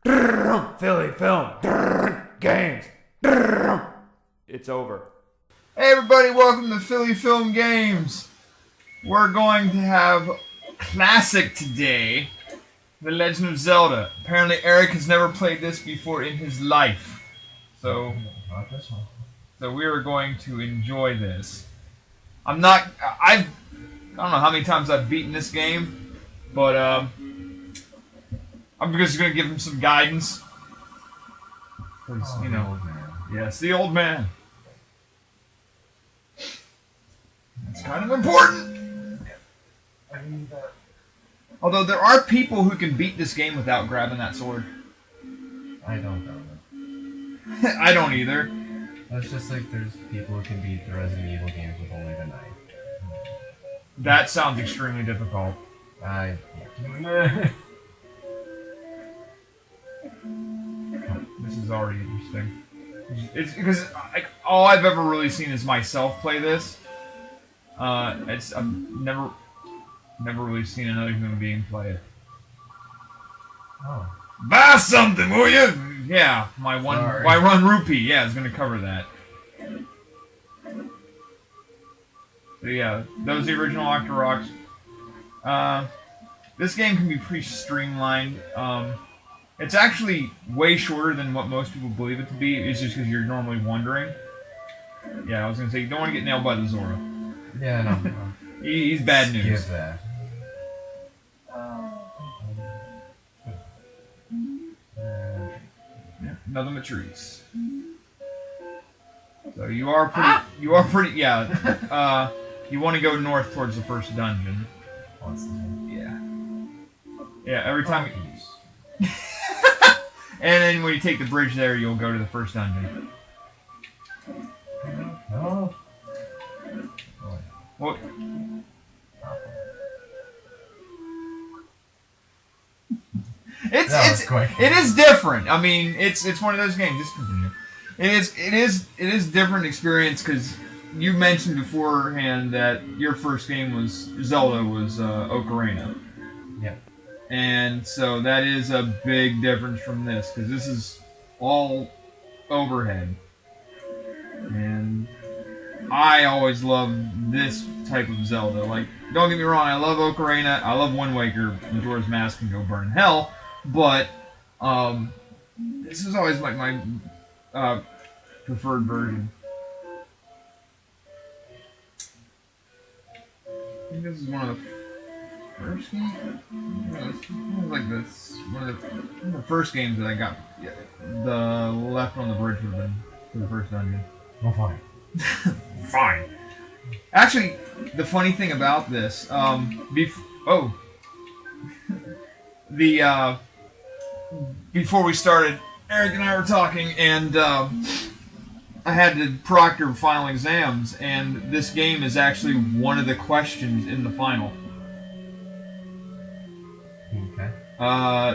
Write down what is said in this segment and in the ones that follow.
Philly Film Games. It's over. Hey everybody, welcome to Philly Film Games. We're going to have classic today, The Legend of Zelda. Apparently Eric has never played this before in his life. So we are going to enjoy this. I don't know how many times I've beaten this game, but I'm just going to give him some guidance. You know, yes, the old man. It's kind of important. Although there are people who can beat this game without grabbing that sword. I don't know. I don't either. That's just like there's people who can beat the Resident Evil games with only the knife. That sounds extremely difficult. This is already interesting. It's because all I've ever really seen is myself play this. I've never really seen another human being play it. Oh. Buy something, will you? Yeah, my one rupee. Yeah, is gonna cover that. So yeah, those are the original Octoroks. This game can be pretty streamlined. It's actually way shorter than what most people believe it to be. It's just because you're normally wondering. Yeah, I was gonna say you don't want to get nailed by the Zora. Yeah, no. He's bad news. Give that. Yeah, nothing but trees. So you are pretty. Yeah. You want to go north towards the first dungeon. Yeah. Yeah. Every time. And then when you take the bridge there, you'll go to the first dungeon. No. Well, it is different. I mean, it's one of those games. Just continue. It is different experience because you mentioned beforehand that your first game was Zelda was Ocarina. Yeah. And so that is a big difference from this because this is all overhead. And I always loved this type of Zelda. Like, don't get me wrong, I love Ocarina, I love Wind Waker, Majora's Mask can go burn in hell, but this is always like my preferred version. I think this is one of the first games? Like this, one of the first games that I got. Yeah, the left on the bridge would have been for the first dungeon. Oh, fine. Fine. Actually, the funny thing about this, before we started, Eric and I were talking, and I had to proctor final exams, and this game is actually one of the questions in the final. Okay.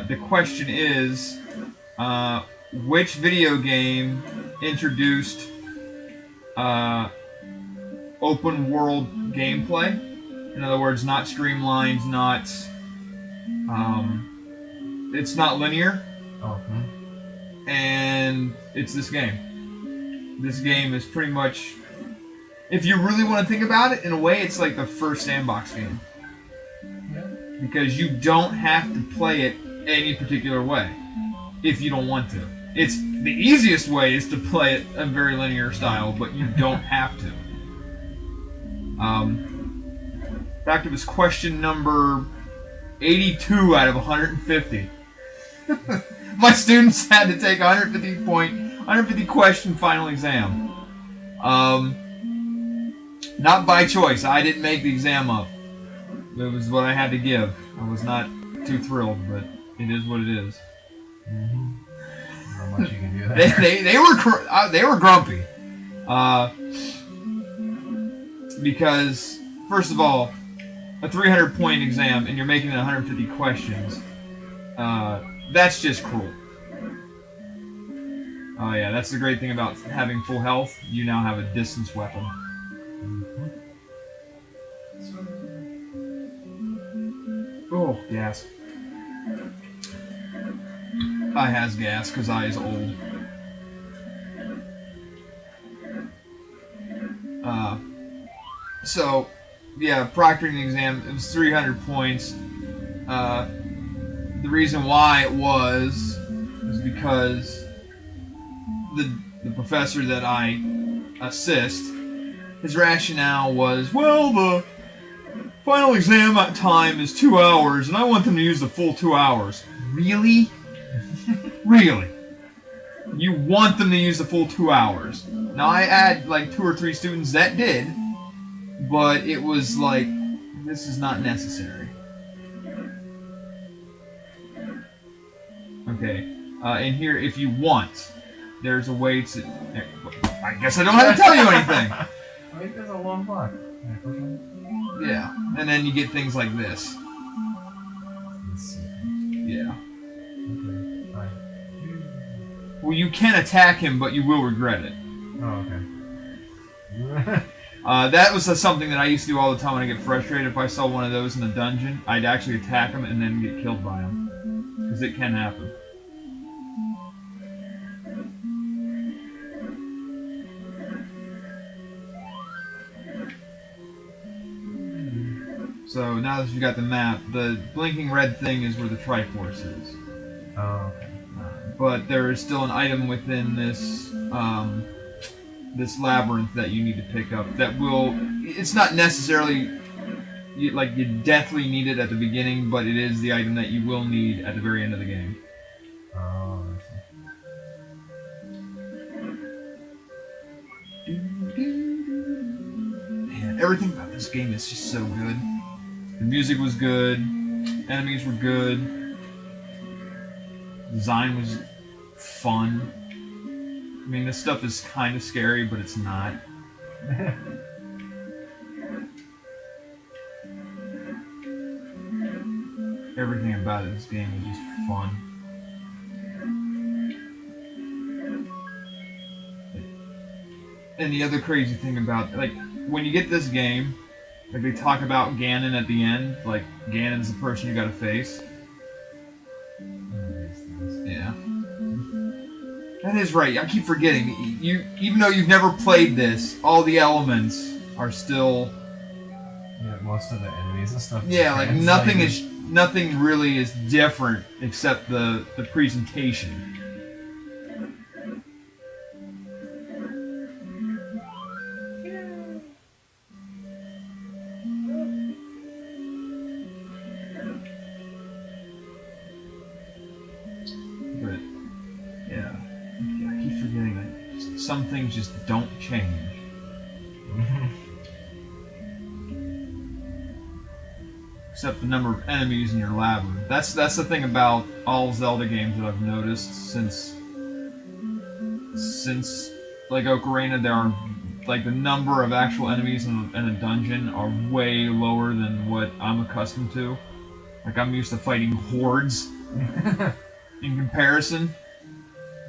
The question is, which video game introduced open world gameplay? In other words, not streamlined, it's not linear. Oh. And it's this game. This game is pretty much, if you really want to think about it, in a way, it's like the first sandbox game. Yeah. Because you don't have to play it any particular way if you don't want to. It's the easiest way is to play it a very linear style, but you don't have to. In fact, it was question number 82 out of 150. My students had to take 150 question final exam. Not by choice. I didn't make the exam up. It was what I had to give. I was not too thrilled, but it is what it is. Mm-hmm. Not much you can do there. They were grumpy. Because first of all, a 300-point exam and you're making it 150 questions. That's just cruel. Oh yeah, that's the great thing about having full health. You now have a distance weapon. Oh, yes. I has gas because I is old. So, yeah, proctoring the exam, it was 300 points. The reason why it was because the professor that I assist, his rationale was, well, the final exam time is 2 hours, and I want them to use the full 2 hours. Really? Really? You want them to use the full 2 hours? Now, I had like 2 or 3 students that did, but it was like, this is not necessary. Okay, in here, if you want, there's a way to... I guess I don't have to tell you anything. I think there's a long block. Yeah, and then you get things like this. Yeah. Okay, fine. Well, you can attack him, but you will regret it. Oh, okay. That was something that I used to do all the time when I get frustrated. If I saw one of those in a dungeon, I'd actually attack him and then get killed by him. Because it can happen. So now that you've got the map, the blinking red thing is where the Triforce is. Oh, okay. But there is still an item within this this labyrinth that you need to pick up that will... It's not necessarily like you deathly need it at the beginning, but it is the item that you will need at the very end of the game. Oh, I see. Man, everything about this game is just so good. The music was good, enemies were good, design was fun. I mean, this stuff is kind of scary, but it's not. Everything about this game is just fun. And the other crazy thing about, like, when you get this game, like they talk about Ganon at the end, like Ganon's the person you gotta face. Yeah. That is right, I keep forgetting. Even though you've never played this, all the elements are still... Yeah, most of the enemies and stuff. Yeah, like nothing really is different except the presentation. But yeah, I keep forgetting that some things just don't change. Except the number of enemies in your labyrinth. That's the thing about all Zelda games that I've noticed since like Ocarina. There are like the number of actual enemies in a dungeon are way lower than what I'm accustomed to. Like I'm used to fighting hordes in comparison,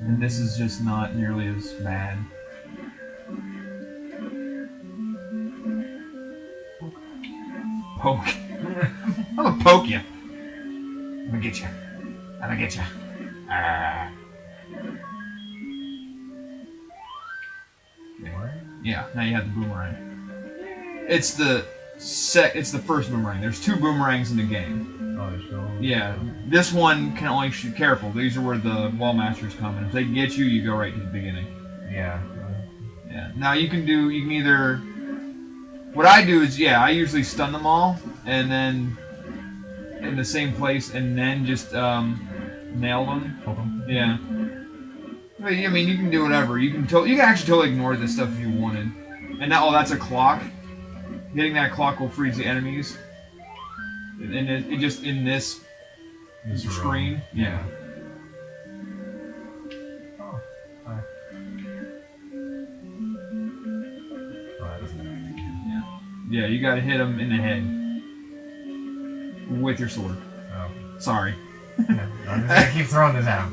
and this is just not nearly as bad. Poke. I'm gonna poke you. I'm gonna get you. I'm gonna get you. Yeah, now you have the boomerang. It's the first boomerang. There's 2 boomerangs in the game. Oh, there's no... Yeah, this one can only shoot. Careful, these are where the wall masters come in. If they get you, you go right to the beginning. Yeah. Yeah. Now you can either. What I do is, yeah, I usually stun them all, and then in the same place, and then just nail them. Hold them. Yeah. I mean, you can do whatever. You can actually totally ignore this stuff if you wanted. And now, that's a clock. Hitting that clock will freeze the enemies. And it just in this screen. Room. Yeah. Oh, hi. Oh, that doesn't do anything. Yeah, you gotta hit them in the head. With your sword. Oh. Sorry. Yeah, I'm just gonna keep throwing this out.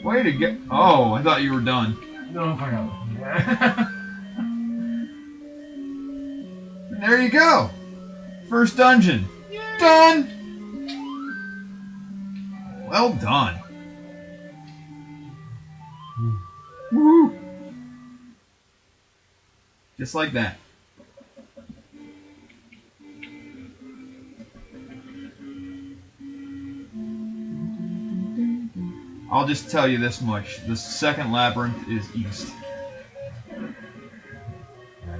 Way to get. Oh, I thought you were done. No, fuck out. And there you go. First dungeon. Done. Well done. Woo! Just like that. I'll just tell you this much: the second labyrinth is east. Right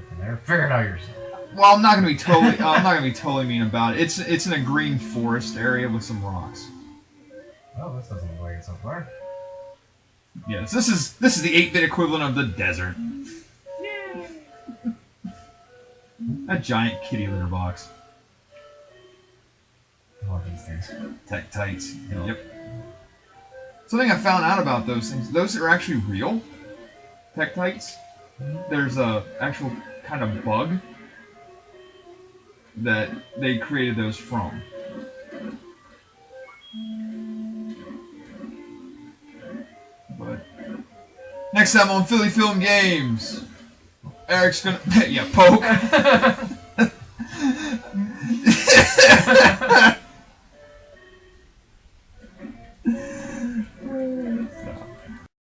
from there, figure it out yourself. Well, I'm not gonna be totally mean about it. It's in a green forest area with some rocks. Well, this doesn't look like it so far. Yes, this is the 8-bit equivalent of the desert. A giant kitty litter box. I love these things. Tech tights. Yep. Something I found out about those things. Those are actually real. Tektites. There's a actual kind of bug that they created those from. But next time on Philly Film Games, Eric's gonna poke.